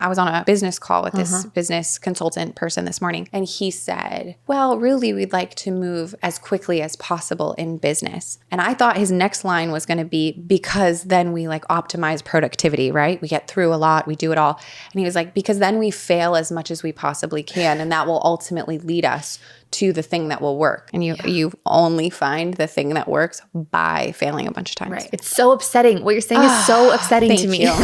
I was on a business call with this business consultant person this morning, and he said, well, really, we'd like to move as quickly as possible in business. And I thought his next line was going to be, because then we like optimize productivity, right? We get through a lot, we do it all. And he was like, because then we fail as much as we possibly can, and that will ultimately lead us to the thing that will work. And you only find the thing that works by failing a bunch of times. Right. It's so upsetting. What you're saying is so upsetting to me. I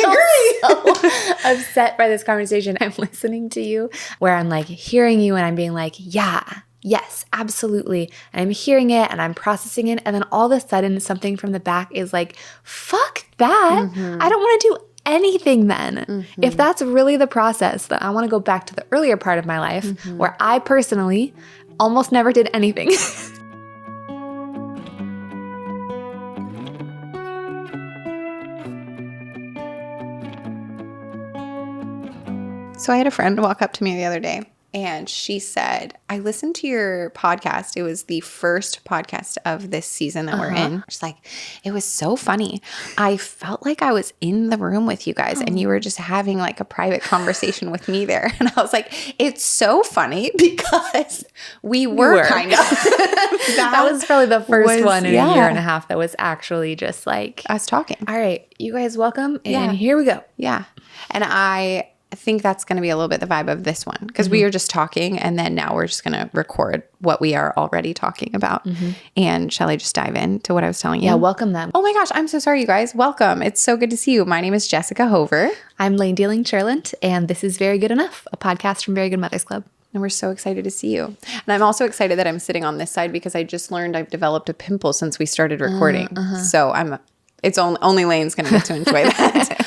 agree. So upset by this conversation. I'm listening to you where I'm like hearing you and I'm being like, yeah, yes, absolutely. And I'm hearing it and I'm processing it. And then all of a sudden something from the back is like, fuck that. I don't want to do anything then. If that's really the process, then I want to go back to the earlier part of my life where I personally almost never did anything. So I had a friend walk up to me the other day, and she said, I listened to your podcast. It was the first podcast of this season that we're in. She's like, it was so funny. I felt like I was in the room with you guys and you were just having like a private conversation with me there. And I was like, it's so funny because we were kind of. That was probably the first one in a year and a half that was actually just like us talking. All right, you guys welcome. And here we go. Yeah. And I think that's going to be a little bit the vibe of this one because we are just talking and then now we're just going to record what we are already talking about. And shall I just dive into what I was telling you? Yeah, welcome them. Oh my gosh, I'm so sorry, you guys. Welcome. It's so good to see you. My name is Jessica Hover. I'm Layne Dealing-Cherlant, and this is Very Good Enough, a podcast from Very Good Mothers Club. And we're so excited to see you. And I'm also excited that I'm sitting on this side because I just learned I've developed a pimple since we started recording. So it's only Layne's going to get to enjoy that.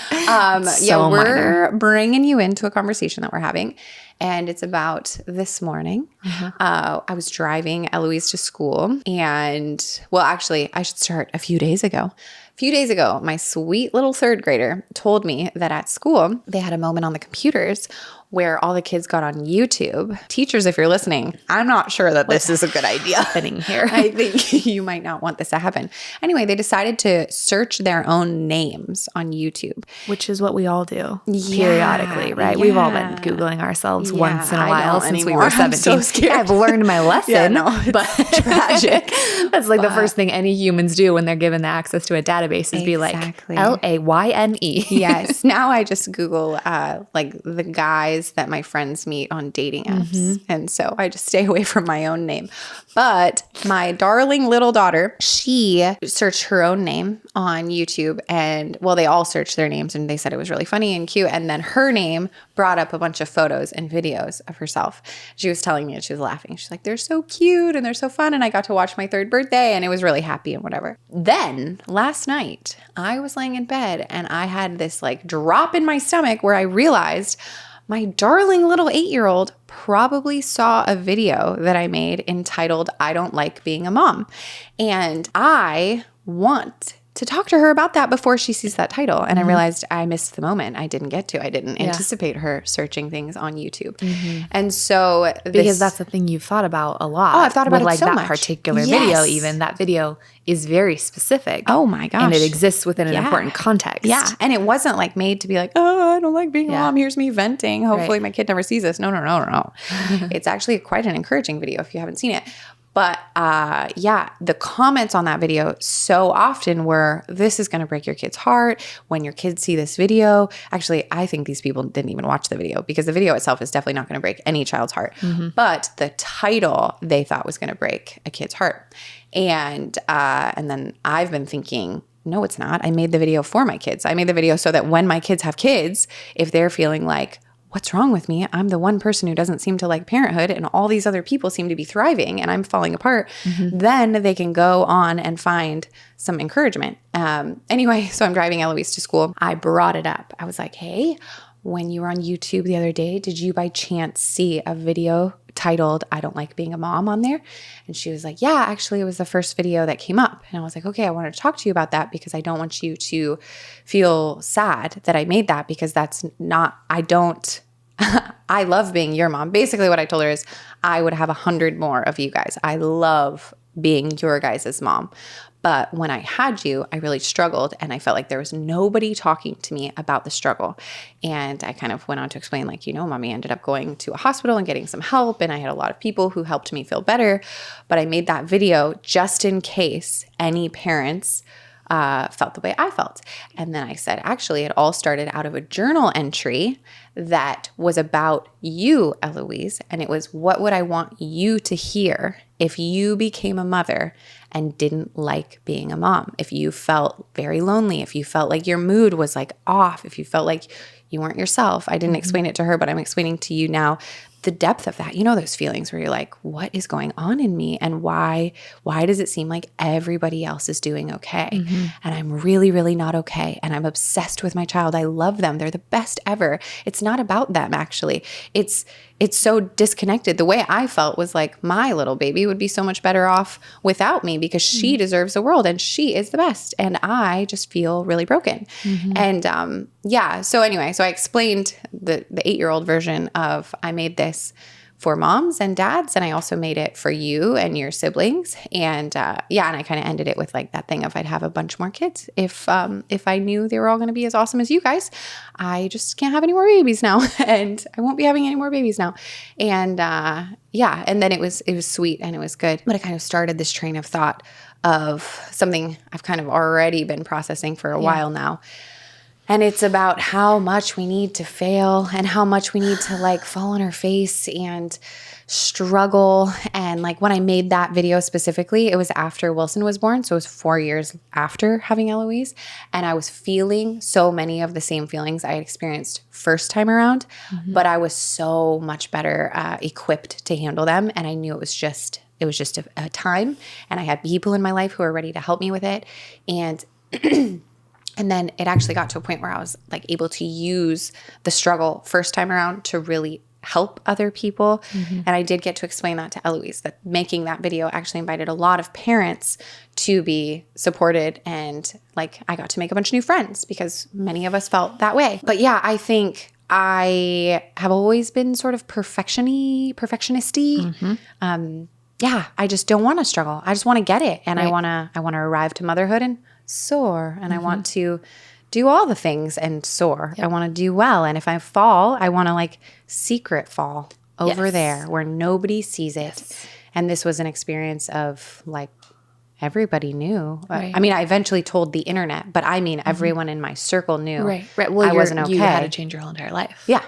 We're bringing you into a conversation that we're having, and it's about this morning. I was driving Eloise to school, and well, actually, I should start a few days ago. A few days ago, my sweet little third grader told me that at school, they had a moment on the computers where all the kids got on YouTube. Teachers, if you're listening, I'm not sure that this is a good idea. Happening here. I think you might not want this to happen. Anyway, they decided to search their own names on YouTube. Which is what we all do periodically, right? We've all been Googling ourselves once in a while since we were 17. I'm so scared. I've learned my lesson. But tragic. That's like the first thing any humans do when they're given the access to a database is be like, Layne. Yes. Now I just Google like the guys that my friends meet on dating apps. And so I just stay away from my own name. But my darling little daughter, she searched her own name on YouTube and well, they all searched their names and they said it was really funny and cute. And then her name brought up a bunch of photos and videos of herself. She was telling me and she was laughing. She's like, they're so cute and they're so fun. And I got to watch my third birthday and it was really happy and whatever. Then last night I was laying in bed and I had this like drop in my stomach where I realized my darling little 8-year-old probably saw a video that I made entitled, I Don't Like Being a Mom. And I want to talk to her about that before she sees that title. And I realized I missed the moment. I didn't get to. I didn't anticipate her searching things on YouTube. And so because that's the thing you've thought about a lot. Oh, I've thought about it like so that much. Particular video, even that video is very specific. Oh my gosh. And it exists within an important context. Yeah. And it wasn't like made to be like, oh, I don't like being a mom. Here's me venting. Hopefully my kid never sees this. No. It's actually quite an encouraging video if you haven't seen it. But the comments on that video so often were, this is going to break your kid's heart when your kids see this video. Actually, I think these people didn't even watch the video because the video itself is definitely not going to break any child's heart. But the title they thought was going to break a kid's heart. And then I've been thinking, no, it's not. I made the video for my kids. I made the video so that when my kids have kids, if they're feeling like, what's wrong with me? I'm the one person who doesn't seem to like parenthood and all these other people seem to be thriving and I'm falling apart. Then they can go on and find some encouragement. Anyway, so I'm driving Eloise to school. I brought it up. I was like, hey, when you were on YouTube the other day, did you by chance see a video titled, I Don't Like Being a Mom on there? And she was like, yeah, actually it was the first video that came up. And I was like, okay, I wanted to talk to you about that because I don't want you to feel sad that I made that because that's not, I love being your mom. Basically what I told her is I would have 100 more of you guys. I love being your guys' mom. But when I had you, I really struggled and I felt like there was nobody talking to me about the struggle. And I kind of went on to explain, like, mommy ended up going to a hospital and getting some help. And I had a lot of people who helped me feel better. But I made that video just in case any parents felt the way I felt. And then I said, actually, it all started out of a journal entry that was about you, Eloise. And it was, what would I want you to hear if you became a mother and didn't like being a mom? If you felt very lonely, if you felt like your mood was like off, if you felt like you weren't yourself. I didn't explain it to her, but I'm explaining to you now the depth of that. Those feelings where you're like, what is going on in me? And why does it seem like everybody else is doing okay? And I'm really, really not okay. And I'm obsessed with my child. I love them. They're the best ever. It's not about them, actually. It's so disconnected. The way I felt was like, my little baby would be so much better off without me because she deserves the world and she is the best. And I just feel really broken. And so anyway, so I explained the 8-year-old version of, I made this for moms and dads, and I also made it for you and your siblings. And and I kind of ended it with like that thing of, I'd have a bunch more kids if I knew they were all going to be as awesome as you guys. I just can't have any more babies now, and I won't be having any more babies now. And and then it was sweet and it was good. But it kind of started this train of thought of something I've kind of already been processing for a while now. And it's about how much we need to fail and how much we need to like fall on our face and struggle. And like when I made that video specifically, it was after Wilson was born. So it was 4 years after having Eloise. And I was feeling so many of the same feelings I had experienced first time around, but I was so much better equipped to handle them. And I knew it was just a time. And I had people in my life who were ready to help me with it. And and then it actually got to a point where I was like able to use the struggle first time around to really help other people. And I did get to explain that to Eloise, that making that video actually invited a lot of parents to be supported. And like I got to make a bunch of new friends because many of us felt that way. But yeah, I think I have always been sort of perfectionisty. I just don't want to struggle. I just want to get it. And I want to arrive to motherhood and soar. And I want to do all the things and soar. I want to do well. And if I fall, I want to like secret fall over there where nobody sees it. And this was an experience of like, everybody knew. I mean, I eventually told the internet, but I mean, everyone in my circle knew Well, I wasn't okay. You had to change your whole entire life. Yeah.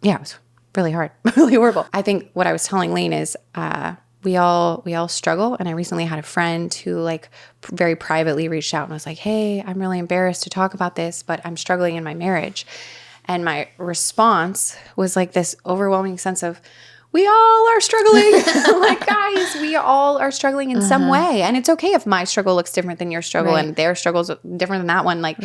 It was really hard, really horrible. I think what I was telling Layne is, we all struggle. And I recently had a friend who like very privately reached out and was like, hey, I'm really embarrassed to talk about this, but I'm struggling in my marriage. And my response was like this overwhelming sense of, we all are struggling. Like, guys, we all are struggling in some way. And it's okay if my struggle looks different than your struggle and their struggle's different than that one. Like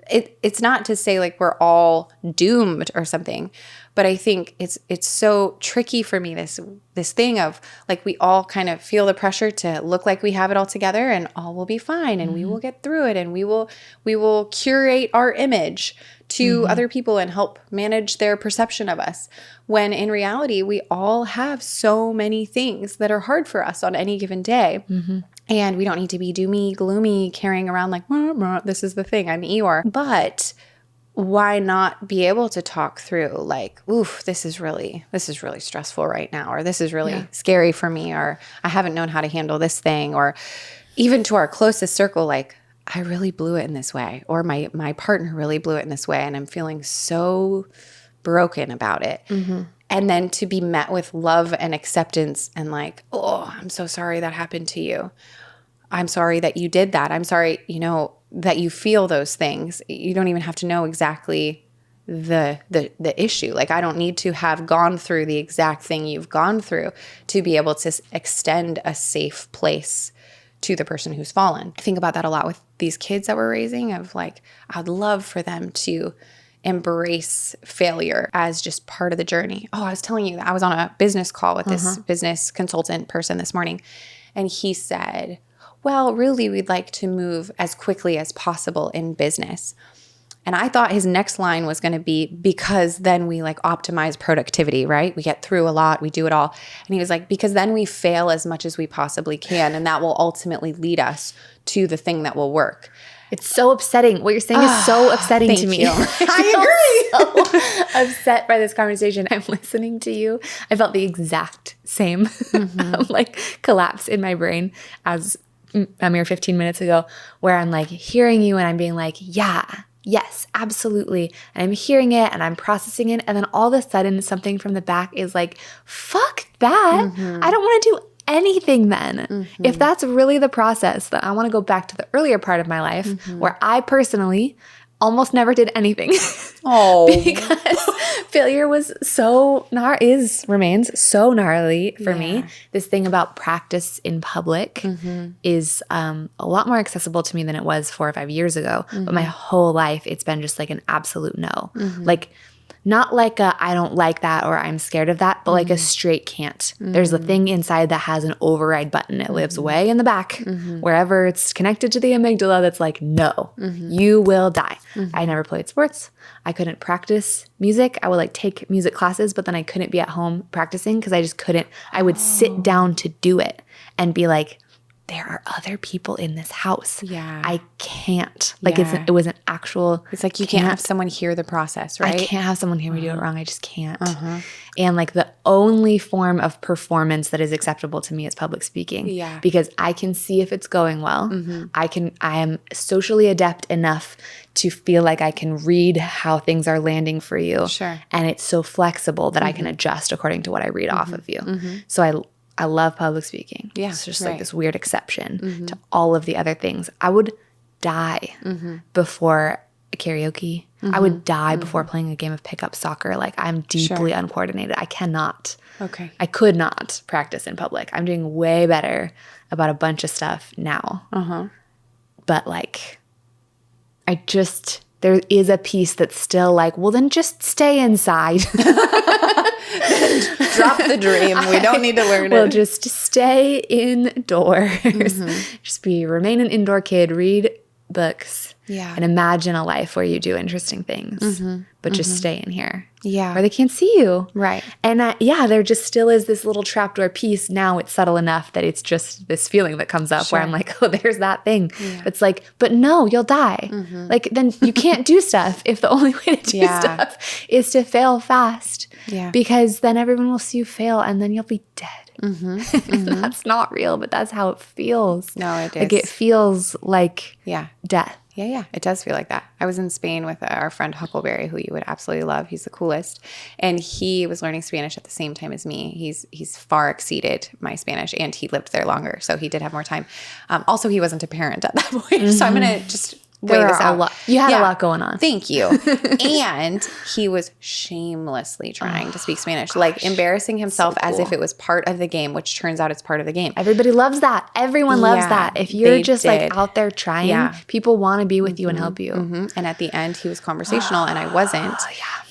it's not to say like we're all doomed or something. But I think it's so tricky for me, this thing of like we all kind of feel the pressure to look like we have it all together and all will be fine and we will get through it and we will curate our image to other people and help manage their perception of us. When in reality, we all have so many things that are hard for us on any given day. And we don't need to be doomy, gloomy, carrying around like, this is the thing, I'm Eeyore. But why not be able to talk through like, oof, this is really stressful right now, or this is really scary for me, or I haven't known how to handle this thing, or even to our closest circle, like, I really blew it in this way, or my partner really blew it in this way, and I'm feeling so broken about it. And then to be met with love and acceptance and like, oh, I'm so sorry that happened to you. I'm sorry that you did that. I'm sorry, that you feel those things. You don't even have to know exactly the issue. Like I don't need to have gone through the exact thing you've gone through to be able to extend a safe place to the person who's fallen. I think about that a lot with these kids that we're raising of like, I'd love for them to embrace failure as just part of the journey. Oh, I was telling you that I was on a business call with this business consultant person this morning, and he said, well, really, we'd like to move as quickly as possible in business. And I thought his next line was going to be, because then we like optimize productivity, right? We get through a lot, we do it all. And he was like, because then we fail as much as we possibly can. And that will ultimately lead us to the thing that will work. It's so upsetting. What you're saying is so upsetting to me. I agree. So upset by this conversation. I'm listening to you. I felt the exact same like collapse in my brain as a mere 15 minutes ago, where I'm like hearing you and I'm being like, yeah, yes, absolutely. And I'm hearing it and I'm processing it. And then all of a sudden something from the back is like, fuck that. I don't want to do anything then. If that's really the process, then I want to go back to the earlier part of my life where I personally almost never did anything. Because failure was remains so gnarly for me. This thing about practice in public is a lot more accessible to me than it was 4 or 5 years ago. But my whole life, it's been just like an absolute no. Like, not like a I don't like that or I'm scared of that, but like a straight can't. There's a thing inside that has an override button. It lives way in the back, wherever it's connected to the amygdala, that's like, no, you will die. I never played sports. I couldn't practice music. I would like take music classes, but then I couldn't be at home practicing because I just couldn't. I would sit down to do it and be like, there are other people in this house. Yeah. I can't. Like it was an actual. It's like you can't have someone hear the process, right? I can't have someone hear me do it wrong. I just can't. And like the only form of performance that is acceptable to me is public speaking. Yeah. Because I can see if it's going well. I am socially adept enough to feel like I can read how things are landing for you. Sure. And it's so flexible that I can adjust according to what I read off of you. So I love public speaking. Yeah, it's just like this weird exception to all of the other things. I would die before karaoke. I would die before playing a game of pickup soccer. Like, I'm deeply uncoordinated. I cannot. Okay. I could not practice in public. I'm doing way better about a bunch of stuff now. But like, there is a piece that's still like, well, then just stay inside. Drop the dream. We don't need to learn it. Well, just stay indoors. Just remain an indoor kid, read books, and imagine a life where you do interesting things, but just stay in here. Yeah. Where they can't see you. Right. And there just still is this little trapdoor piece. Now it's subtle enough that it's just this feeling that comes up where I'm like, oh, there's that thing. Yeah. It's like, but no, you'll die. Like, then you can't do stuff if the only way to do stuff is to fail fast. Yeah. Because then everyone will see you fail and then you'll be dead. That's not real, but that's how it feels. No, it is. Like, it feels like death. Yeah, it does feel like that. I was in Spain with our friend Huckleberry, who you would absolutely love. He's the coolest. And he was learning Spanish at the same time as me. He's far exceeded my Spanish, and he lived there longer, so he did have more time. Also, he wasn't a parent at that point, so I'm going to just weigh this out. You had a lot going on. Thank you. And he was shamelessly trying to speak Spanish, like embarrassing himself as if it was part of the game, which turns out it's part of the game. Everybody loves that. Everyone loves that. If you're just like out there trying, people want to be with you and help you. And at the end, he was conversational and I wasn't.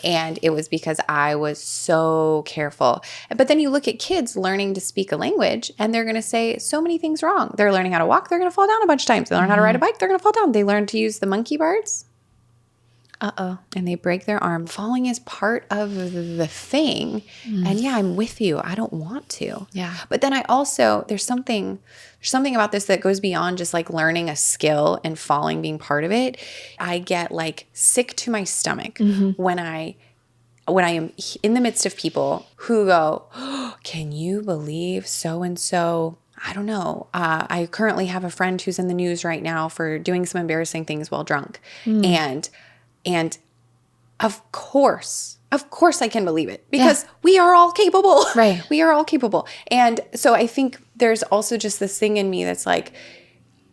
And it was because I was so careful. But then you look at kids learning to speak a language and they're going to say so many things wrong. They're learning how to walk. They're going to fall down a bunch of times. They learn how to ride a bike. They're going to fall down. They learn to use the monkey bars. And they break their arm. Falling is part of the thing. And I'm with you. I don't want to. Yeah. But then I also, there's something about this that goes beyond just like learning a skill and falling being part of it. I get like sick to my stomach when I am in the midst of people who go, oh, can you believe so-and-so? I don't know. I currently have a friend who's in the news right now for doing some embarrassing things while drunk. And of course I can believe it because we are all capable. Right. We are all capable. And so I think there's also just this thing in me that's like,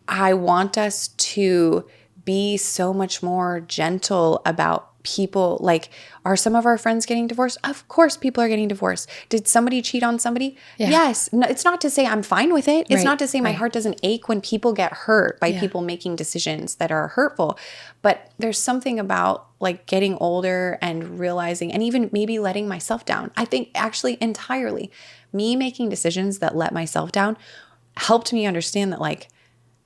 I want us to be so much more gentle about people. Like, are some of our friends getting divorced? Of course people are getting divorced. Did somebody cheat on somebody? Yeah. Yes. No, it's not to say I'm fine with it. It's not to say my heart doesn't ache when people get hurt by people making decisions that are hurtful. But there's something about like getting older and realizing, and even maybe letting myself down. I think actually entirely me making decisions that let myself down helped me understand that like,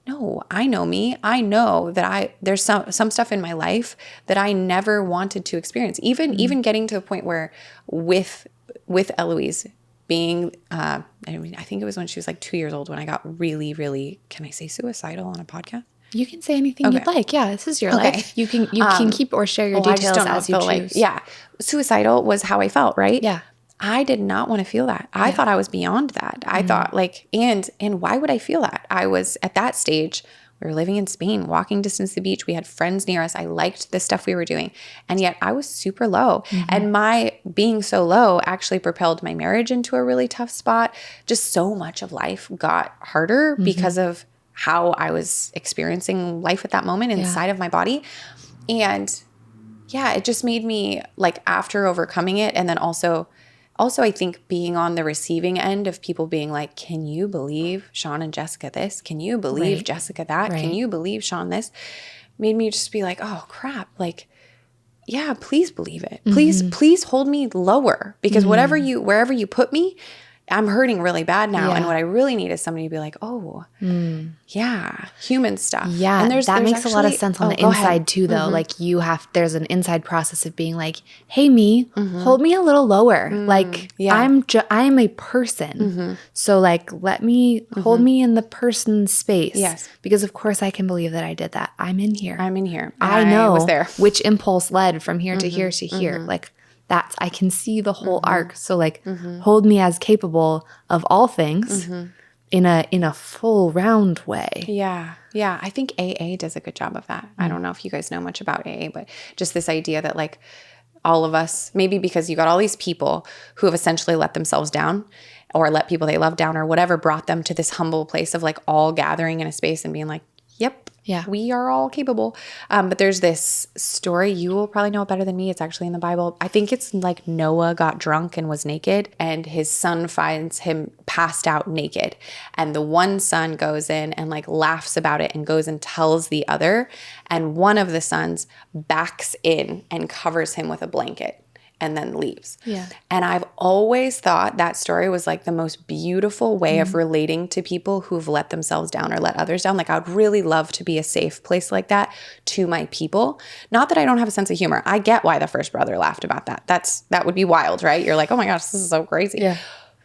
no, I know me. I know that there's some stuff in my life that I never wanted to experience. Even getting to a point where with Eloise being, I think it was when she was like 2 years old when I got really, really, can I say suicidal on a podcast? You can say anything you'd like. Yeah, this is your life. You can keep or share your details as you choose. Suicidal was how I felt, right? Yeah. I did not want to feel that. I thought I was beyond that. I thought like, and why would I feel that? I was at that stage, we were living in Spain, walking distance to the beach. We had friends near us. I liked the stuff we were doing. And yet I was super low. And my being so low actually propelled my marriage into a really tough spot. Just so much of life got harder because of how I was experiencing life at that moment inside of my body. And yeah, it just made me like, after overcoming it, and then also I think being on the receiving end of people being like, can you believe Sean and Jessica this? Can you believe Jessica that? Can you believe Sean this? Made me just be like, oh crap. Like, yeah, please believe it. Please hold me lower, because wherever you put me, I'm hurting really bad now. And what I really need is somebody to be like, oh, yeah, human stuff. Yeah, and that makes a lot of sense on the inside too, though. Like there's an inside process of being like, hey, me, hold me a little lower. Like I'm a person. So like, let me hold me in the person space. Yes. Because of course I can believe that I did that. I'm in here. I know was there. Which impulse led from here to here to here. Like, I can see the whole arc. So like, hold me as capable of all things in a full round way. Yeah. Yeah. I think AA does a good job of that. I don't know if you guys know much about AA, but just this idea that like all of us, maybe because you got all these people who have essentially let themselves down or let people they love down or whatever, brought them to this humble place of like all gathering in a space and being like, yep. Yeah, we are all capable. But there's this story, you will probably know it better than me. It's actually in the Bible. I think it's like Noah got drunk and was naked, and his son finds him passed out naked. And the one son goes in and like laughs about it and goes and tells the other. And one of the sons backs in and covers him with a blanket and then leaves. Yeah. And I've always thought that story was like the most beautiful way of relating to people who've let themselves down or let others down. Like, I would really love to be a safe place like that to my people. Not that I don't have a sense of humor. I get why the first brother laughed about that. That would be wild, right? You're like, oh my gosh, this is so crazy. Yeah.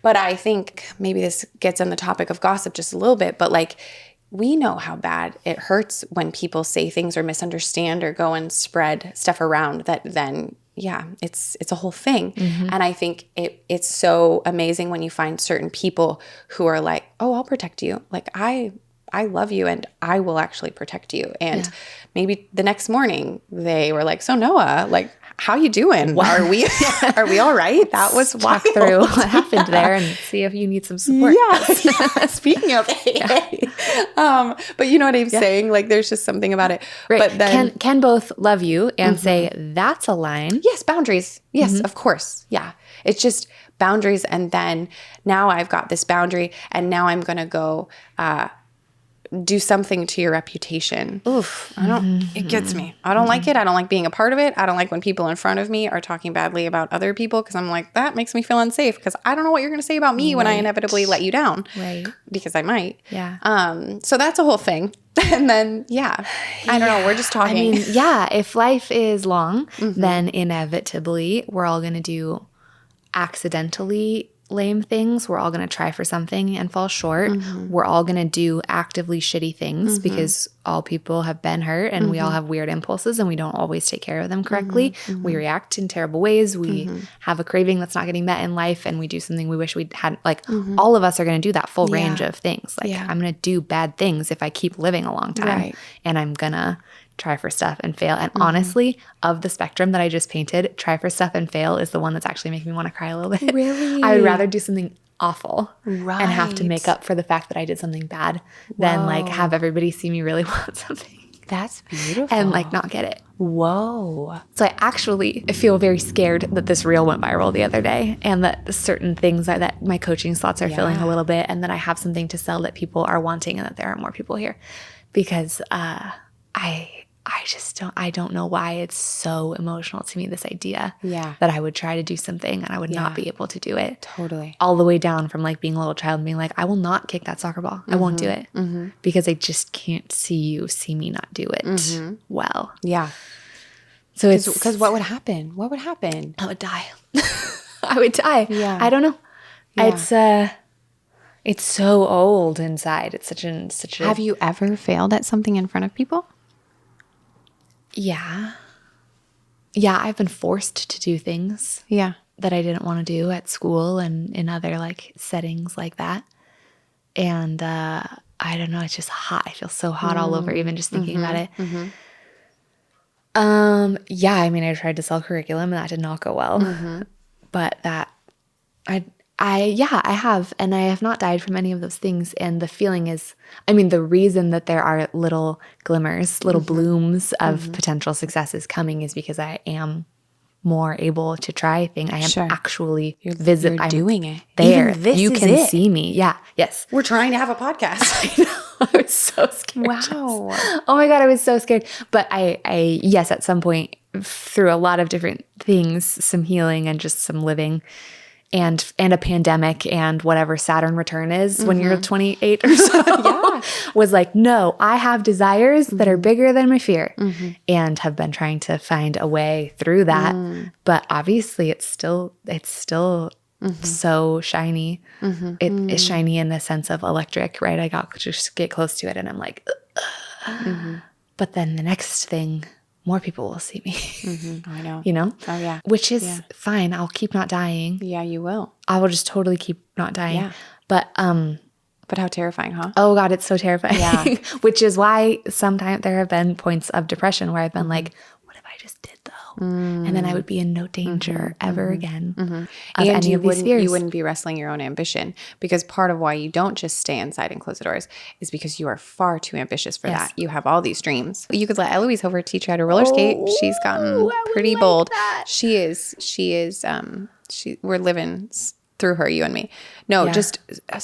But I think maybe this gets in the topic of gossip just a little bit, but like, we know how bad it hurts when people say things or misunderstand or go and spread stuff around that then, yeah, it's a whole thing. And I think it's so amazing when you find certain people who are like, oh, I'll protect you. Like, I love you and I will actually protect you. And maybe the next morning they were like, so Noah, like, how you doing? Are we all right? That was wild. Talk through what happened there and see if you need some support. Yeah. Speaking of AA. But you know what I'm saying? Like, there's just something about it. Right. But then can both love you and say that's a line. Yes, boundaries. Yes, of course. Yeah. It's just boundaries. And then now I've got this boundary and now I'm going to go do something to your reputation. Oof. It gets me. I don't like it. I don't like being a part of it. I don't like when people in front of me are talking badly about other people, because I'm like, that makes me feel unsafe because I don't know what you're going to say about me when I inevitably let you down. Right. Because I might. Yeah. So that's a whole thing. And then, I don't know. We're just talking. I mean, if life is long, then inevitably we're all going to do accidentally lame things. We're all going to try for something and fall short. We're all going to do actively shitty things because all people have been hurt and we all have weird impulses and we don't always take care of them correctly. We react in terrible ways. We have a craving that's not getting met in life and we do something we wish we hadn't. Like, all of us are going to do that full range of things. Like, I'm going to do bad things if I keep living a long time. And I'm going to try for stuff and fail. And honestly, of the spectrum that I just painted, try for stuff and fail is the one that's actually making me want to cry a little bit. Really? I would rather do something awful and have to make up for the fact that I did something bad than like have everybody see me really want something. That's beautiful. And like not get it. Whoa. So I feel very scared that this reel went viral the other day and that certain things that my coaching slots are filling a little bit and that I have something to sell that people are wanting and that there are more people here. Because I don't know why it's so emotional to me, this idea Yeah. that I would try to do something and I would not be able to do it. Totally. All the way down from like being a little child and being like, I will not kick that soccer ball. I won't do it because I just can't see me not do it well. Yeah. So it's because what would happen? What would happen? I would die. I would die. Yeah. I don't know. Yeah. It's so old inside. It's such a. Have you ever failed at something in front of people? Yeah. Yeah, I've been forced to do things that I didn't want to do at school and in other like settings like that. And I don't know, it's just hot. I feel so hot all over even just thinking about it. Yeah, I mean, I tried to sell curriculum and that did not go well. But that I have, and I have not died from any of those things. And the feeling is, I mean, the reason that there are little glimmers, little blooms of potential successes coming is because I am more able to try things. I am actually You're doing it. there. Even this you is can it. see me. Yeah. Yes. We're trying to have a podcast. I know. I was so scared. Wow. Oh my God, I was so scared. But I yes, at some point through a lot of different things, some healing and just some living, and a pandemic and whatever Saturn return is when you're 28 or so, was like, no, I have desires that are bigger than my fear and have been trying to find a way through that. But obviously it's still so shiny. It is shiny in the sense of electric, right? I got just get close to it and I'm like, but then the next thing, more people will see me. I know. You know? Oh, yeah. Which is fine. I'll keep not dying. Yeah, you will. I will just totally keep not dying. Yeah. But how terrifying, huh? oh God, it's so terrifying. Yeah. Which is why sometimes there have been points of depression where I've been like, what if I just did though? And then I would be in no danger ever again of any of these fears. You wouldn't be wrestling your own ambition, because part of why you don't just stay inside and close the doors is because you are far too ambitious for that. You have all these dreams. You could let Eloise over teach you how to roller skate. She's gotten pretty bold. That. She is. We're living through her, you and me. No, just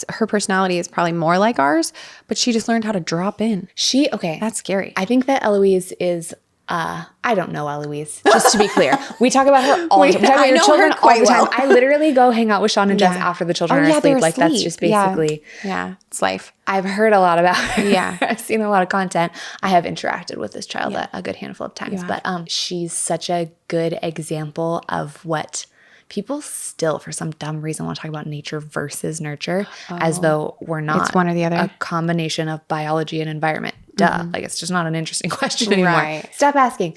her personality is probably more like ours, but she just learned how to drop in. That's scary. I think that Eloise is, I don't know Eloise, just to be clear. We talk about her all the time. We talk about your children all the time. I literally go hang out with Sean and Jess after the children are asleep. Like that's just basically. Yeah, it's life. I've heard a lot about her. Yeah. I've seen a lot of content. I have interacted with this child a good handful of times. But she's such a good example of what people still, for some dumb reason, want to talk about nature versus nurture as though we're not. It's one or the other. A combination of biology and environment. Duh. Like it's just not an interesting question anymore. Right. Stop asking.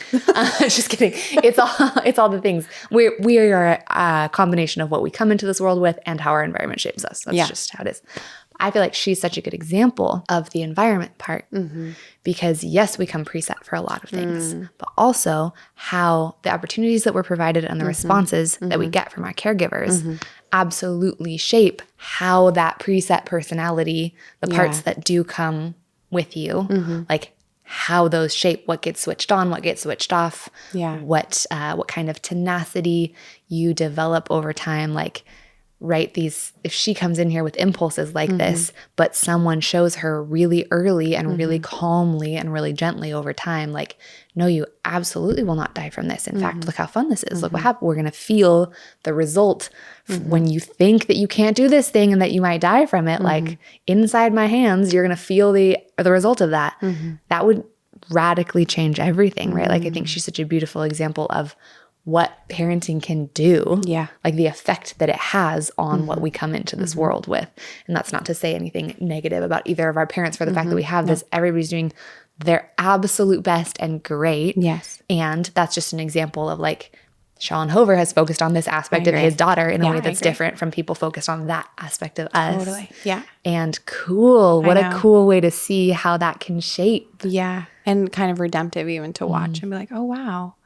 Just kidding. It's all the things. We are a combination of what we come into this world with and how our environment shapes us. That's just how it is. I feel like she's such a good example of the environment part because yes, we come preset for a lot of things, but also how the opportunities that we're provided and the responses that we get from our caregivers absolutely shape how that preset personality, the parts that do come with you, like how those shape what gets switched on, what gets switched off, what kind of tenacity you develop over time, like right, if she comes in here with impulses like this, but someone shows her really early and really calmly and really gently over time, like, no, you absolutely will not die from this. In fact, look how fun this is. Look what happened. We're going to feel the result when you think that you can't do this thing and that you might die from it. Like inside my hands, you're going to feel the result of that. That would radically change everything, right? Like I think she's such a beautiful example of what parenting can do, like the effect that it has on what we come into this world with. And that's not to say anything negative about either of our parents for the fact that we have this. Everybody's doing their absolute best and great. Yes. And that's just an example of like Sean Hover has focused on this aspect of his daughter in a way that's different from people focused on that aspect of us. Totally. Yeah. And cool. What a cool way to see how that can shape. Yeah. And kind of redemptive even to watch and be like, oh, wow.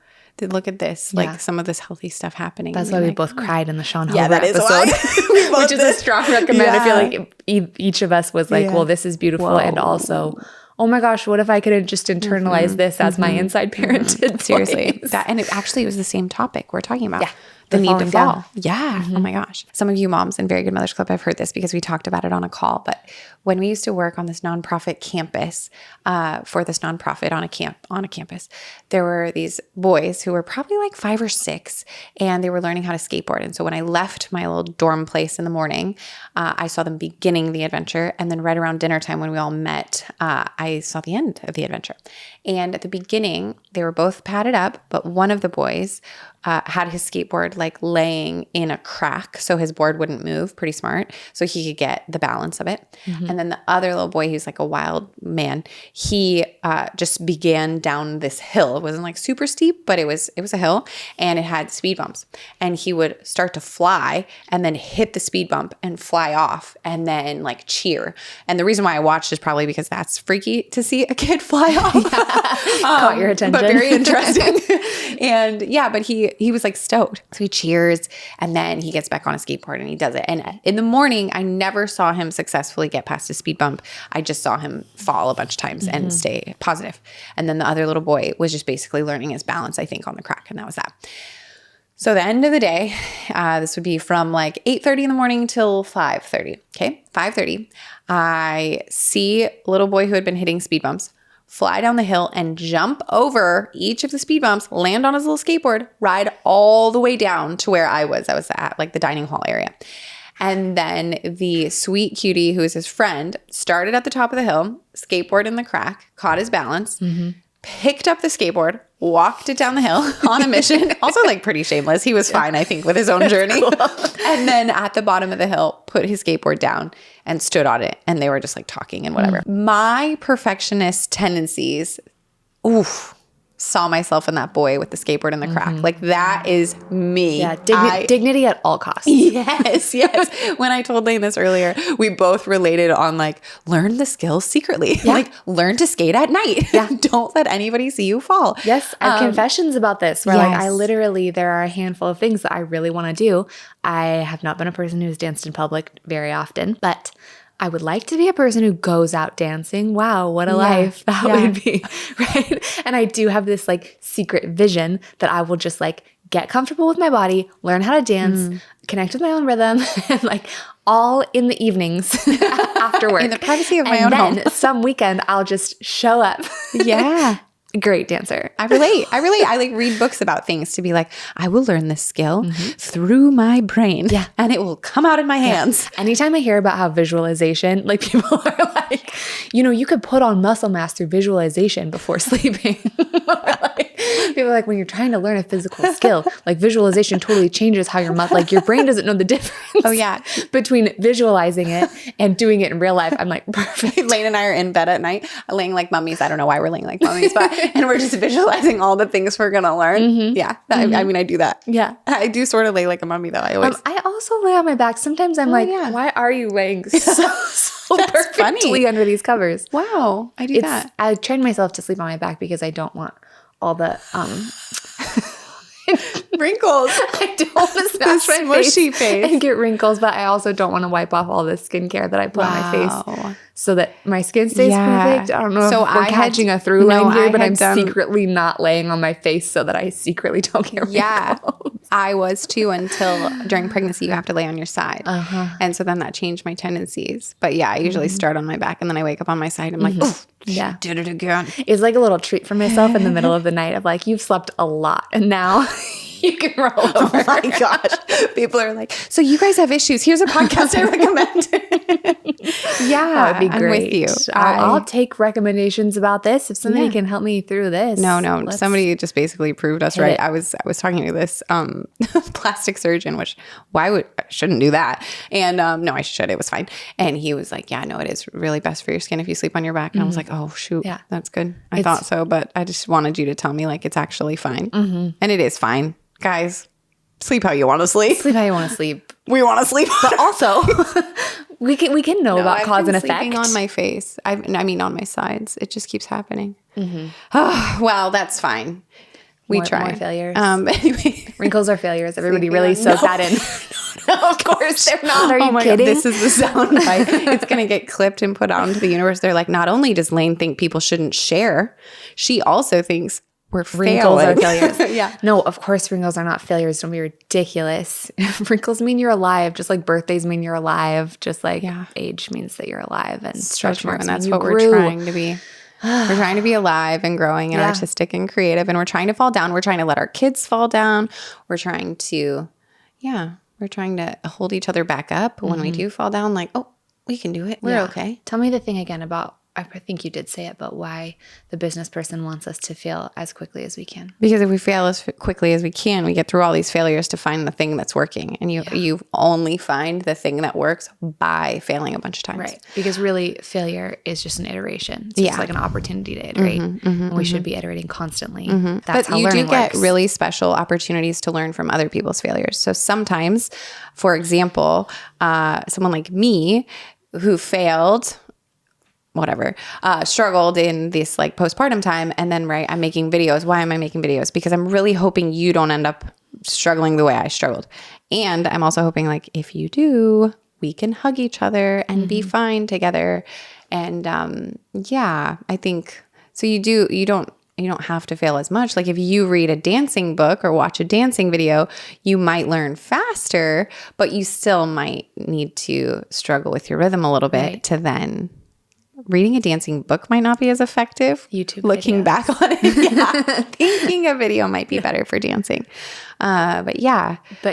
Look at this, like some of this healthy stuff happening. That's why we both cried in the Sean Hover that episode, is why. which is a strong recommend. I feel like each of us was like, well, this is beautiful. And also, oh my gosh, what if I could have just internalized this as my inside parented Seriously. And it was the same topic we're talking about. the need to falling fall. down. Yeah. Oh my gosh. Some of you moms in Very Good Mothers Club have heard this because we talked about it on a call. But when we used to work on this nonprofit campus, for this nonprofit on a campus, there were these boys who were probably like 5 or 6, and they were learning how to skateboard. And so when I left my little dorm place in the morning, I saw them beginning the adventure. And then right around dinner time when we all met, I saw the end of the adventure. And at the beginning, they were both padded up, but one of the boys had his skateboard like laying in a crack so his board wouldn't move. Pretty smart. So he could get the balance of it. And then the other little boy, he's like a wild man, he just began down this hill. It wasn't like super steep, but it was a hill, and it had speed bumps. And he would start to fly and then hit the speed bump and fly off and then like cheer. And the reason why I watched is probably because that's freaky to see a kid fly off. Caught your attention. But very interesting. And yeah, but he was like stoked. So he cheers, and then he gets back on a skateboard and he does it. And in the morning, I never saw him successfully get past a speed bump. I just saw him fall a bunch of times and stay positive. And then the other little boy was just basically learning his balance, I think, on the crack. And that was that. So the end of the day, this would be from like 8:30 in the morning till 5:30. Okay, 5:30. I see a little boy who had been hitting speed bumps fly down the hill and jump over each of the speed bumps, land on his little skateboard, ride all the way down to where I was. I was at like the dining hall area. And then the sweet cutie, who is his friend, started at the top of the hill, skateboard in the crack, caught his balance, picked up the skateboard, walked it down the hill on a mission. Also like pretty shameless. He was fine, I think, with his own journey. Cool. And then at the bottom of the hill, put his skateboard down and stood on it. And they were just like talking and whatever. My perfectionist tendencies, saw myself in that boy with the skateboard in the crack. Like that is me. Yeah, dignity at all costs. Yes. When I told Layne this earlier, we both related on like, learn the skills secretly. Yeah. Like learn to skate at night. Yeah. Don't let anybody see you fall. Yes. I have confessions about this where like I literally, there are a handful of things that I really want to do. I have not been a person who's danced in public very often, but I would like to be a person who goes out dancing. Wow, what a life that would be, right? And I do have this like secret vision that I will just like get comfortable with my body, learn how to dance, connect with my own rhythm, and like all in the evenings after work. In the privacy of my own home. Some weekend I'll just show up. Yeah. Great dancer. I relate. I like read books about things to be like, I will learn this skill through my brain and it will come out in my hands. Anytime I hear about how visualization, like people are like, you could put on muscle mass through visualization before sleeping. People are like, when you're trying to learn a physical skill, like visualization totally changes how your your brain doesn't know the difference. Oh yeah. Between visualizing it and doing it in real life. I'm like, perfect. Layne and I are in bed at night laying like mummies. I don't know why we're laying like mummies, but and we're just visualizing all the things we're going to learn. Yeah. I mean, I do that. Yeah. I do sort of lay like a mummy though. I also lay on my back. Sometimes I'm why are you laying so perfectly under these covers? Wow. I do that. I train myself to sleep on my back because I don't want all the wrinkles. I don't want to smash my face and get wrinkles, but I also don't want to wipe off all the skincare that I put on my face so that my skin stays perfect. I don't know if we're catching a through line here, but I'm secretly not laying on my face so that I secretly don't get wrinkles. Yeah, I was too until during pregnancy you have to lay on your side. And so then that changed my tendencies. But yeah, I usually start on my back and then I wake up on my side. I'm like, oh, yeah, did it again. It's like a little treat for myself in the middle of the night of like, you've slept a lot and now you can roll over. Oh my gosh. People are like, so you guys have issues. Here's a podcast I recommend. Yeah, that would be great. I'm with you. I'll take recommendations about this if somebody can help me through this. No. Somebody just basically proved us right. I was talking to this plastic surgeon, which I shouldn't do that. And no, I should. It was fine. And he was like, yeah, no, it is really best for your skin if you sleep on your back. And I was like, oh shoot, that's good. I thought so, but I just wanted you to tell me like it's actually fine. And it is fine. Guys, sleep how you want to sleep. Sleep how you want to sleep. We want to sleep. But also, we can know about cause and effect. Sleeping on my face. I mean on my sides. It just keeps happening. Oh, well, that's fine. We try. More failures. Anyway. Wrinkles are failures. Everybody really soak that in. No, of course they're not. Are you kidding? God, this is the sound bite. It's going to get clipped and put out into the universe. They're like, not only does Layne think people shouldn't share, she also thinks we're wrinkles failing. are failures. Yeah. No, of course wrinkles are not failures. Don't be ridiculous. Wrinkles mean you're alive, just like birthdays mean you're alive, just like age means that you're alive, and stretch marks and that's mean what you we're grew. trying to be. We're trying to be alive and growing and artistic and creative, and we're trying to fall down. We're trying to let our kids fall down. We're trying to hold each other back up when we do fall down, like, oh, we can do it. We're okay. Tell me the thing again about, I think you did say it, but why the business person wants us to fail as quickly as we can. Because if we fail as quickly as we can, we get through all these failures to find the thing that's working. And you only find the thing that works by failing a bunch of times. Right. Because really failure is just an iteration. So it's like an opportunity to iterate. And we should be iterating constantly. That's how learning works. But you do get really special opportunities to learn from other people's failures. So sometimes, for example, someone like me who failed, struggled in this like postpartum time. And then, I'm making videos. Why am I making videos? Because I'm really hoping you don't end up struggling the way I struggled. And I'm also hoping like, if you do, we can hug each other and be fine together. And I think so. You don't have to fail as much. Like if you read a dancing book or watch a dancing video, you might learn faster, but you still might need to struggle with your rhythm a little bit to then. Reading a dancing book might not be as effective. YouTube looking videos. back on it. Thinking a video might be better for dancing. But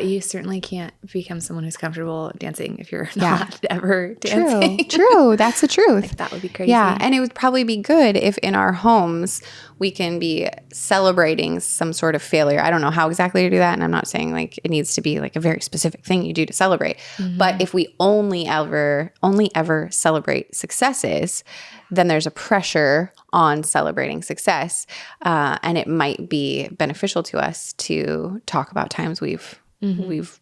you certainly can't become someone who's comfortable dancing if you're not ever dancing. True. That's the truth. Like, that would be crazy. Yeah. And it would probably be good if in our homes we can be celebrating some sort of failure. I don't know how exactly to do that. And I'm not saying like it needs to be like a very specific thing you do to celebrate. But if we only ever celebrate successes, then there's a pressure on celebrating success. And it might be beneficial to us to talk about times we've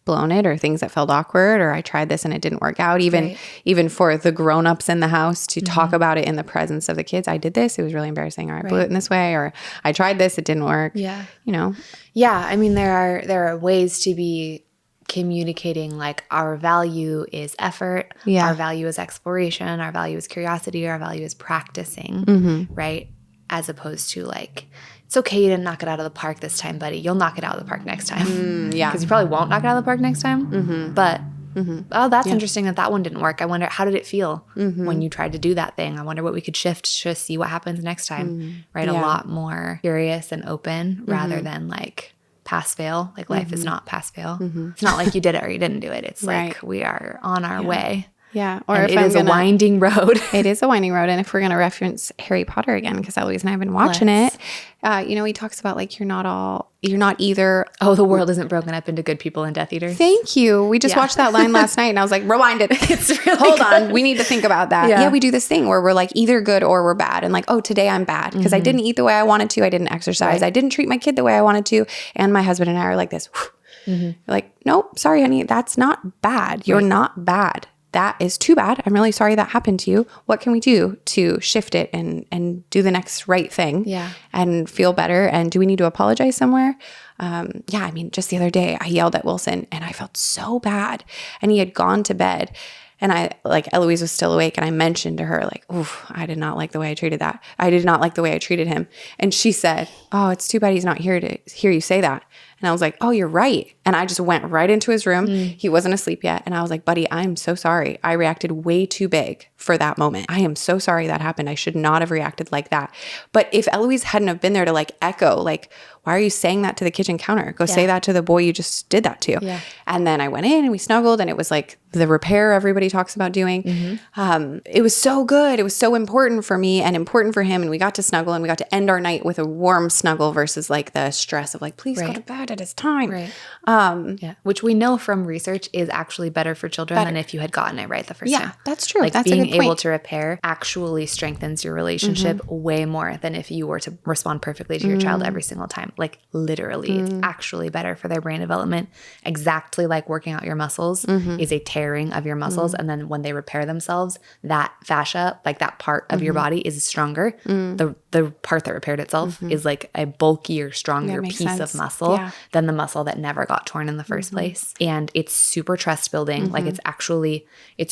blown it, or things that felt awkward, or I tried this and it didn't work out. Even for the grown-ups in the house to talk about it in the presence of the kids. I did this, it was really embarrassing, or I blew it in this way, or I tried this, it didn't work. Yeah. Yeah. I mean, there are ways to be communicating like our value is effort, our value is exploration, our value is curiosity, our value is practicing, right? As opposed to like, it's okay you didn't knock it out of the park this time, buddy. You'll knock it out of the park next time. Because you probably won't knock it out of the park next time. But, oh, that's interesting that one didn't work. I wonder, how did it feel when you tried to do that thing? I wonder what we could shift to see what happens next time, right? A lot more curious and open rather than like pass fail. Like life is not pass fail. It's not like you did it or you didn't do it. It's like we are on our way. Yeah. Or and it is a winding road. It is a winding road. And if we're going to reference Harry Potter again, because Eloise and I have been watching it, he talks about like, you're not either. Oh, the world isn't broken up into good people and Death Eaters. Thank you. We just watched that line last night and I was like, rewind it. It's really Hold on. We need to think about that. Yeah, we do this thing where we're like either good or we're bad. And like, oh, today I'm bad because I didn't eat the way I wanted to. I didn't exercise. I didn't treat my kid the way I wanted to. And my husband and I are like this. Like, nope, sorry, honey. That's not bad. You're not bad. That is too bad. I'm really sorry that happened to you. What can we do to shift it and do the next right thing and feel better? And do we need to apologize somewhere? I mean, just the other day I yelled at Wilson and I felt so bad and he had gone to bed and Eloise was still awake and I mentioned to her like, oof, I did not like the way I treated that. I did not like the way I treated him. And she said, oh, it's too bad he's not here to hear you say that. And I was like, oh, you're right. And I just went right into his room. He wasn't asleep yet. And I was like, buddy, I'm so sorry. I reacted way too big for that moment. I am so sorry that happened. I should not have reacted like that. But if Eloise hadn't have been there to like echo, like, why are you saying that to the kitchen counter? Go say that to the boy you just did that to. Yeah. And then I went in and we snuggled and it was like the repair everybody talks about doing. It was so good. It was so important for me and important for him. And we got to snuggle and we got to end our night with a warm snuggle versus like the stress of like, please go to bed at his time. Right. Which we know from research is actually better for children than if you had gotten it right the first time. Yeah, that's true. Like that's being a good point. able to repair actually strengthens your relationship way more than if you were to respond perfectly to your child every single time. Like literally, it's actually better for their brain development. Exactly like working out your muscles is a tearing of your muscles. And then when they repair themselves, that fascia, like that part of your body is stronger. The part that repaired itself is like a bulkier, stronger piece of muscle than the muscle that never got torn in the first place. And it's super trust building. Like it's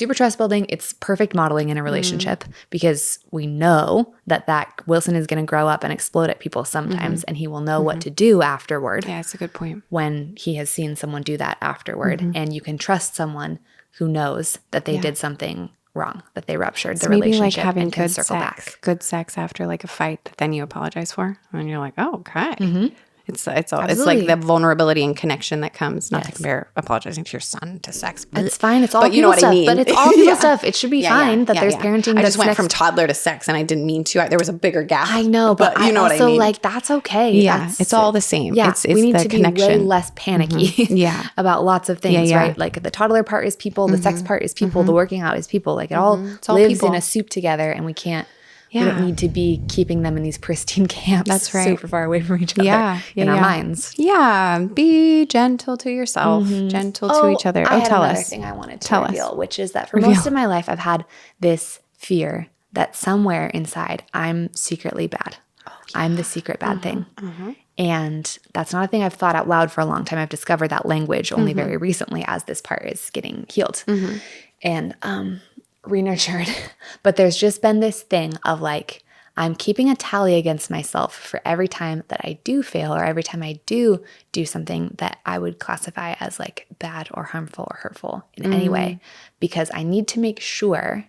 super trust building. It's perfect modeling in a relationship because we know that Wilson is going to grow up and explode at people sometimes, and he will know what to do afterward. Yeah, that's a good point. When he has seen someone do that afterward. And you can trust someone who knows that they did something wrong, that they ruptured the maybe relationship like having and can good circle sex, back. good sex after like a fight that then you apologize for, and you're like, oh, okay. It's like the vulnerability and connection that comes, not to compare apologizing to your son to sex. It's fine. It's all but you know what stuff. I mean. But it's all people stuff. It should be fine that there's parenting. I just went from toddler to sex, and I didn't mean to. There was a bigger gap. I know, but you know I what also I mean. Like that's okay. Yeah, it's all the same. Yeah, it's we need the to connection. be way less panicky. About lots of things, right? Like the toddler part is people, the sex part is people, the working out is people. Like it all lives people. in a soup together, and we can't. We don't need to be keeping them in these pristine camps. That's right. Super far away from each other in our minds. Yeah. Be gentle to yourself, gentle to each other. I had tell another us. thing I wanted to reveal, which is that for most of my life, I've had this fear that somewhere inside I'm secretly bad. I'm the secret bad thing. And that's not a thing I've thought out loud for a long time. I've discovered that language only very recently as this part is getting healed. And re-nurtured. But there's just been this thing of like, I'm keeping a tally against myself for every time that I do fail or every time I do something that I would classify as like bad or harmful or hurtful in any way, because I need to make sure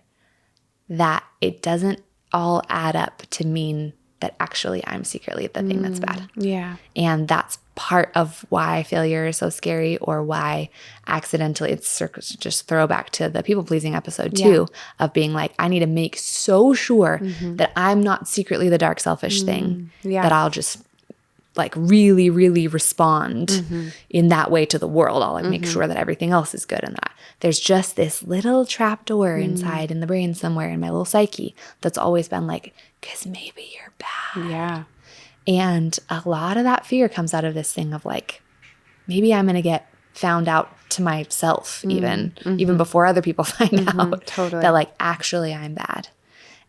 that it doesn't all add up to mean that actually I'm secretly the thing that's bad. Yeah. And that's part of why failure is so scary, or why accidentally, it's just throwback to the people-pleasing episode too, of being like, I need to make so sure that I'm not secretly the dark, selfish thing, that I'll just like really, really respond in that way to the world. I'll like make sure that everything else is good, and that there's just this little trap door inside in the brain somewhere in my little psyche that's always been like, because maybe you're bad. Yeah. And a lot of that fear comes out of this thing of like, maybe I'm going to get found out to myself even before other people find out that like, actually I'm bad.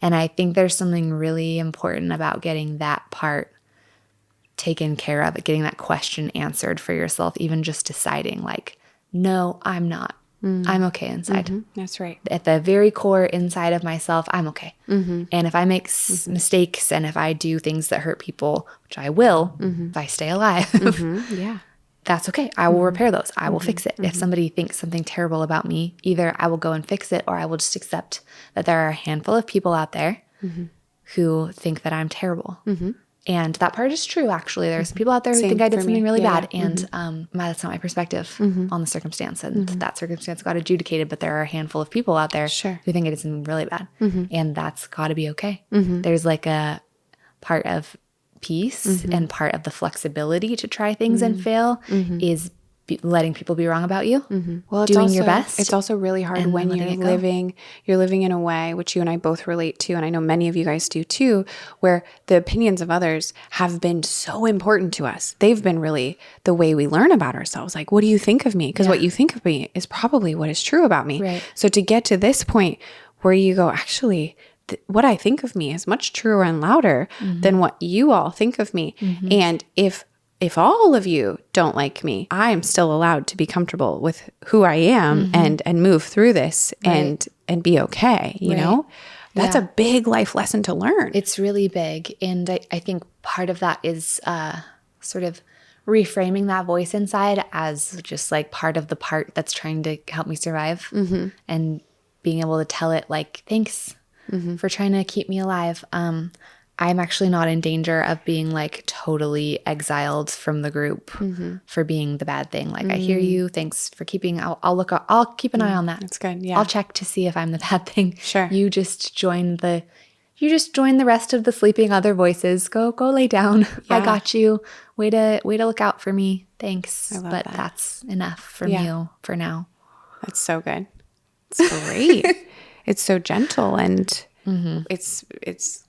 And I think there's something really important about getting that part taken care of, getting that question answered for yourself, even just deciding like, no, I'm not. I'm okay inside. That's right. At the very core inside of myself, I'm okay. And if I make mistakes and if I do things that hurt people, which I will, if I stay alive, that's okay. I will repair those. I will fix it. If somebody thinks something terrible about me, either I will go and fix it, or I will just accept that there are a handful of people out there who think that I'm terrible. And that part is true, actually. There's people out there who think I did something really bad. And that's not my perspective on the circumstance. And that circumstance got adjudicated. But there are a handful of people out there who think I did something really bad. And that's got to be okay. There's like a part of peace and part of the flexibility to try things and fail is letting people be wrong about you. Well, doing your best. It's also really hard when you're living in a way, which you and I both relate to, and I know many of you guys do too, where the opinions of others have been so important to us. They've been really the way we learn about ourselves. Like, what do you think of me? Because what you think of me is probably what is true about me. Right. So to get to this point where you go, actually, what I think of me is much truer and louder than what you all think of me. And if all of you don't like me, I'm still allowed to be comfortable with who I am and move through this and be okay, you know? That's a big life lesson to learn. It's really big. And I think part of that is sort of reframing that voice inside as just like part of the part that's trying to help me survive and being able to tell it like, thanks for trying to keep me alive. I'm actually not in danger of being like totally exiled from the group for being the bad thing. Like I hear you. Thanks for keeping. I'll keep an eye on that. That's good. Yeah. I'll check to see if I'm the bad thing. Sure. You just join the rest of the sleeping other voices. Go lay down. Yeah. I got you. Way to look out for me. Thanks. I love but that. That's enough from you for now. That's so good. It's great. It's so gentle and it's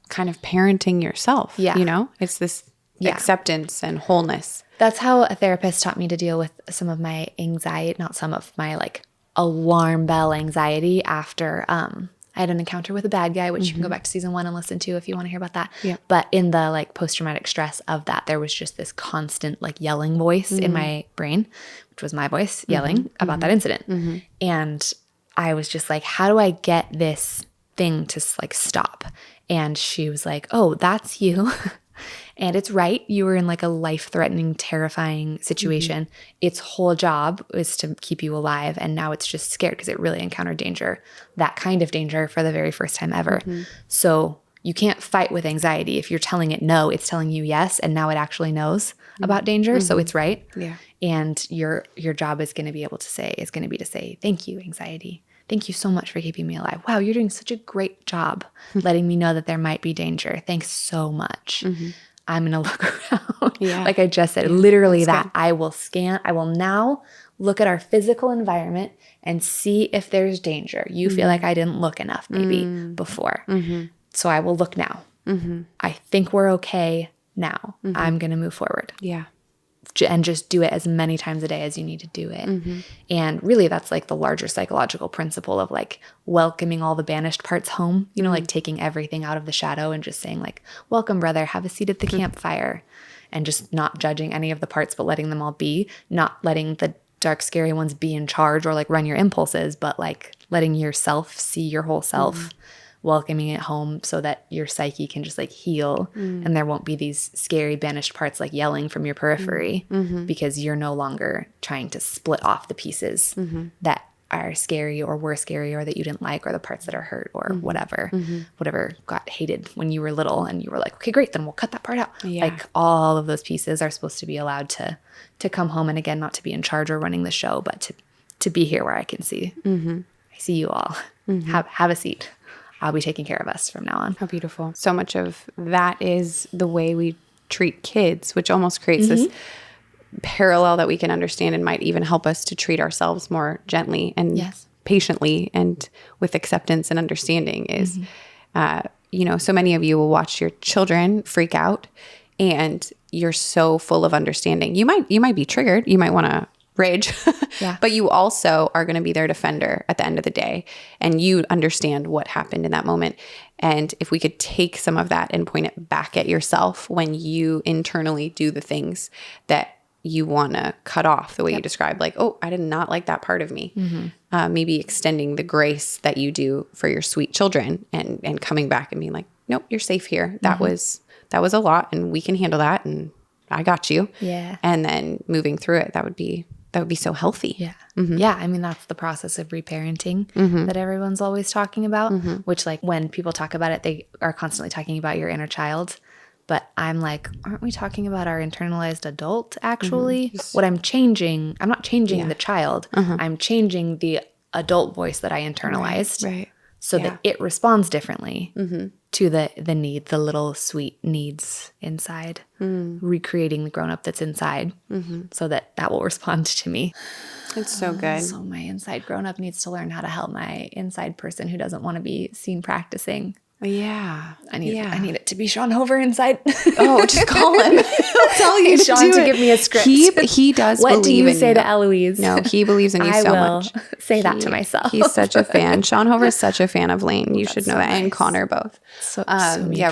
kind of parenting yourself. Yeah. You know, it's this acceptance and wholeness. That's how a therapist taught me to deal with some of my anxiety, not some of my like alarm bell anxiety after I had an encounter with a bad guy, which you can go back to season 1 and listen to if you want to hear about that. Yeah. But in the like post-traumatic stress of that, there was just this constant like yelling voice in my brain, which was my voice yelling about that incident. And I was just like, how do I get this thing to like stop? And she was like, oh, that's you. And it's right. You were in like a life-threatening, terrifying situation. Its whole job is to keep you alive. And now it's just scared because it really encountered danger, that kind of danger for the very first time ever. So you can't fight with anxiety. If you're telling it no, it's telling you yes. And now it actually knows about danger. So it's right. Yeah. And your job is going to be to say, thank you, anxiety. Thank you so much for keeping me alive. Wow, you're doing such a great job letting me know that there might be danger. Thanks so much. I'm going to look around. Like I just said, literally that. I will now look at our physical environment and see if there's danger. You feel like I didn't look enough maybe before. So I will look now. I think we're okay now. I'm going to move forward. Yeah. And just do it as many times a day as you need to do it. And really that's like the larger psychological principle of like welcoming all the banished parts home, you know, like taking everything out of the shadow and just saying like, welcome brother, have a seat at the campfire, and just not judging any of the parts, but letting them all be, not letting the dark, scary ones be in charge or like run your impulses, but like letting yourself see your whole self, welcoming it home so that your psyche can just like heal and there won't be these scary banished parts like yelling from your periphery because you're no longer trying to split off the pieces that are scary or were scary or that you didn't like, or the parts that are hurt or whatever got hated when you were little and you were like, okay, great, then we'll cut that part out. Like all of those pieces are supposed to be allowed to come home, and again, not to be in charge or running the show, but to be here where I can see. I see you all. Have a seat. I'll be taking care of us from now on. How beautiful. So much of that is the way we treat kids, which almost creates this parallel that we can understand and might even help us to treat ourselves more gently and patiently and with acceptance and understanding is, you know, so many of you will watch your children freak out and you're so full of understanding. You might be triggered. You might want to rage, but you also are going to be their defender at the end of the day. And you understand what happened in that moment. And if we could take some of that and point it back at yourself when you internally do the things that you want to cut off the way you described, like, oh, I did not like that part of me. Maybe extending the grace that you do for your sweet children and coming back and being like, nope, you're safe here. That was a lot and we can handle that. And I got you. Yeah. And then moving through it, that would be so healthy. Yeah. Yeah. I mean, that's the process of reparenting that everyone's always talking about, which like when people talk about it, they are constantly talking about your inner child. But I'm like, aren't we talking about our internalized adult actually? What I'm changing, I'm not changing the child. I'm changing the adult voice that I internalized so that it responds differently to the need, the little sweet needs inside, recreating the grown-up that's inside so that will respond to me. It's so good. So my inside grown-up needs to learn how to help my inside person who doesn't want to be seen practicing. Yeah. I need it to be Sean Hover inside. Oh, just call him. He'll tell you Sean to give me a script. He does what believe do you in say you. to Eloise? No, he believes in you so much. Say that to myself. He's such a fan. Sean Hover is such a fan of Layne. You should know that. Nice. And Connor both. So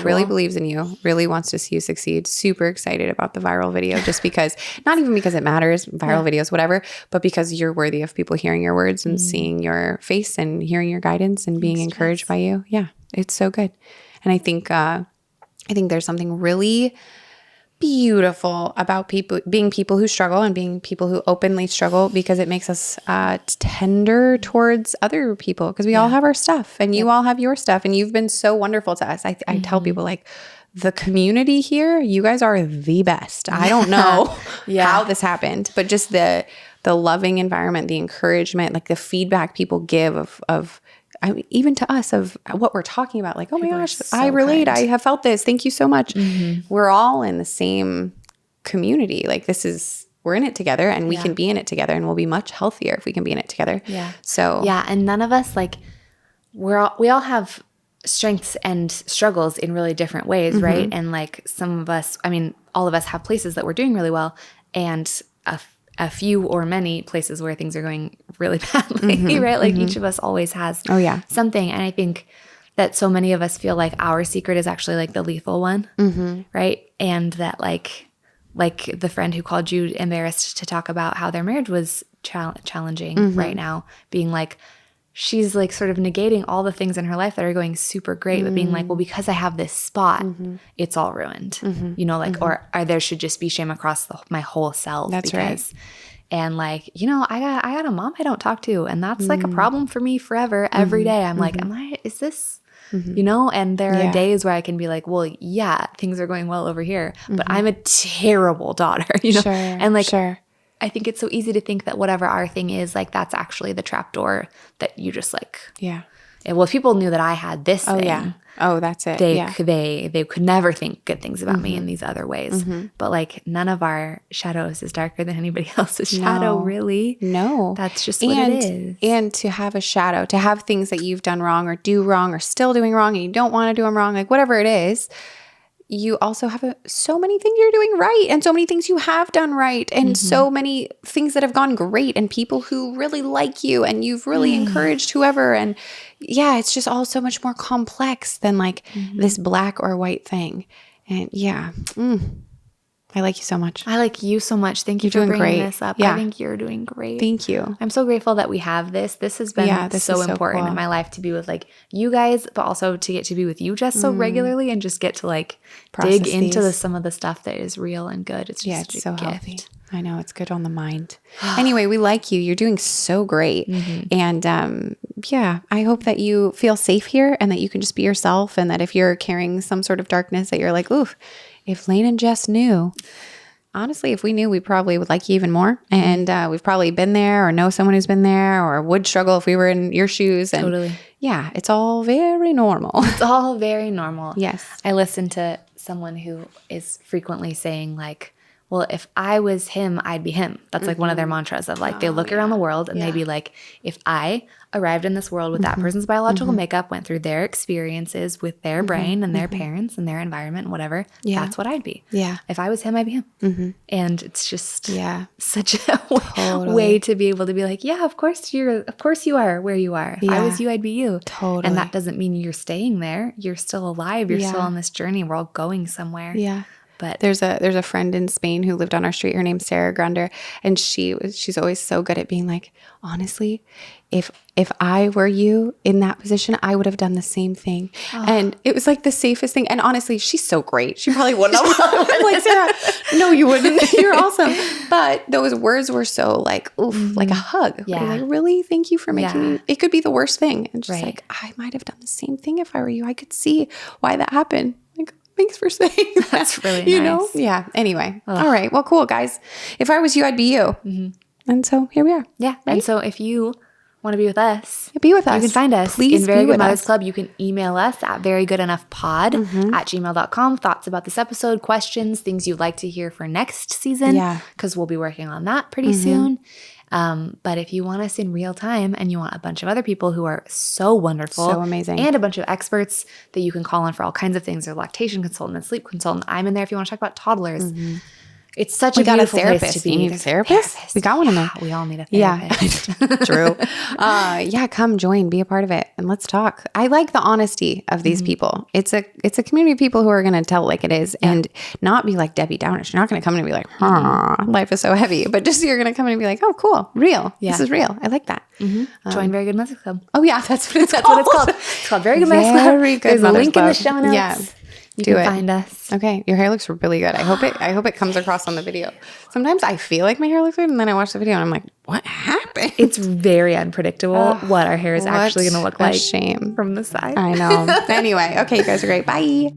really believes in you. Really wants to see you succeed. Super excited about the viral video just because, not even because it matters, viral videos, whatever, but because you're worthy of people hearing your words and seeing your face and hearing your guidance and being encouraged by you. Yeah, it's so good. And I think there's something really beautiful about being people who struggle and being people who openly struggle, because it makes us tender towards other people, because we all have our stuff and you all have your stuff, and you've been so wonderful to us. I tell people, like, the community here, you guys are the best. I don't know how this happened, but just the loving environment, the encouragement, like the feedback people give of even to us of what we're talking about, like, oh my gosh, so I relate. Kind. I have felt this. Thank you so much. We're all in the same community. Like, we're in it together, and we can be in it together, and we'll be much healthier if we can be in it together. Yeah. So and none of us, like, we all have strengths and struggles in really different ways, right? And like some of us, I mean, all of us have places that we're doing really well, and a few or many places where things are going really badly, right? Like each of us always has something. And I think that so many of us feel like our secret is actually like the lethal one, right? And that like the friend who called you embarrassed to talk about how their marriage was challenging right now, being like, she's like sort of negating all the things in her life that are going super great, but being like, well, because I have this spot, it's all ruined, you know, like, or there should just be shame across my whole self. That's right. And like, you know, I got a mom I don't talk to, and that's like a problem for me forever. Every day I'm like, is this, you know? And there are days where I can be like, well, yeah, things are going well over here, but I'm a terrible daughter, you know? And like, I think it's so easy to think that whatever our thing is, like, that's actually the trapdoor that you just like. Yeah. Well, if people knew that I had this thing. Oh, that's it. They could never think good things about me in these other ways. But like, none of our shadows is darker than anybody else's shadow, really. No. That's just what it is. And to have a shadow, to have things that you've done wrong or do wrong or still doing wrong and you don't want to do them wrong, like whatever it is, you also have so many things you're doing right and so many things you have done right and so many things that have gone great and people who really like you and you've really encouraged whoever. And yeah, it's just all so much more complex than like this black or white thing. And I like you so much. I like you so much. Thank you for bringing this up. I think you're doing great. Thank you. I'm so grateful that we have this. This has been so important in my life to be with like you guys, but also to get to be with you, Jess, so regularly and just get to like dig into some of the stuff that is real and good. It's just it's so healthy. I know, it's good on the mind. Anyway, we like you. You're doing so great. And I hope that you feel safe here and that you can just be yourself, and that if you're carrying some sort of darkness that you're like, ooh, if Layne and Jess knew, honestly, if we knew, we probably would like you even more. And we've probably been there or know someone who's been there or would struggle if we were in your shoes. And yeah, it's all very normal. It's all very normal. Yes. I listened to someone who is frequently saying like, well, if I was him, I'd be him. That's like one of their mantras of like, they look around the world and they'd be like, if I arrived in this world with that person's biological makeup, went through their experiences with their brain and their parents and their environment and whatever, that's what I'd be. Yeah. If I was him, I'd be him. And it's just such a way to be able to be like, yeah, of course you are where you are. If I was you, I'd be you. Totally. And that doesn't mean you're staying there. You're still alive. You're still on this journey. We're all going somewhere. Yeah. But there's a friend in Spain who lived on our street. Her name's Sarah Grunder, and she's always so good at being like, honestly, if I were you in that position, I would have done the same thing. And it was like the safest thing. And honestly, she's so great. She probably wouldn't have. I'm like, Sarah, no, you wouldn't. You're awesome. But those words were so like, oof, like a hug. Yeah. Like, really? Thank you for making me. It could be the worst thing. And just like, I might have done the same thing if I were you. I could see why that happened. Like, thanks for saying that. That's really nice. You know? Yeah. Anyway. All right. Well, cool, guys. If I was you, I'd be you. And so here we are. Yeah. Right? And so if you want to be with us, be with us. You can find us Please in Very Good Mothers Club. You can email us at verygoodenoughpod@gmail.com. Thoughts about this episode, questions, things you'd like to hear for next season. Yeah. Because we'll be working on that pretty soon. But if you want us in real time and you want a bunch of other people who are so wonderful, so amazing, and a bunch of experts that you can call on for all kinds of things, a lactation consultant, a sleep consultant. I'm in there if you want to talk about toddlers. It's such a beautiful place to be. You need a therapist? We got one in there. We all need a therapist. Yeah, true. Come join, be a part of it, and let's talk. I like the honesty of these people. It's a community of people who are going to tell like it is and not be like Debbie Downers. You're not going to come in and be like, life is so heavy, but just you're going to come in and be like, oh, cool, real. Yeah. This is real. I like that. Join Very Good Mothers Club. Oh yeah, that's what it's called. It's called Very Good Mothers Club. Very Good. There's a link in the show notes. Yeah. You can find us. Okay. Your hair looks really good. I hope it comes across on the video. Sometimes I feel like my hair looks good and then I watch the video and I'm like, what happened? It's very unpredictable what our hair is actually going to look like. Shame. From the side. I know. Anyway. Okay. You guys are great. Bye.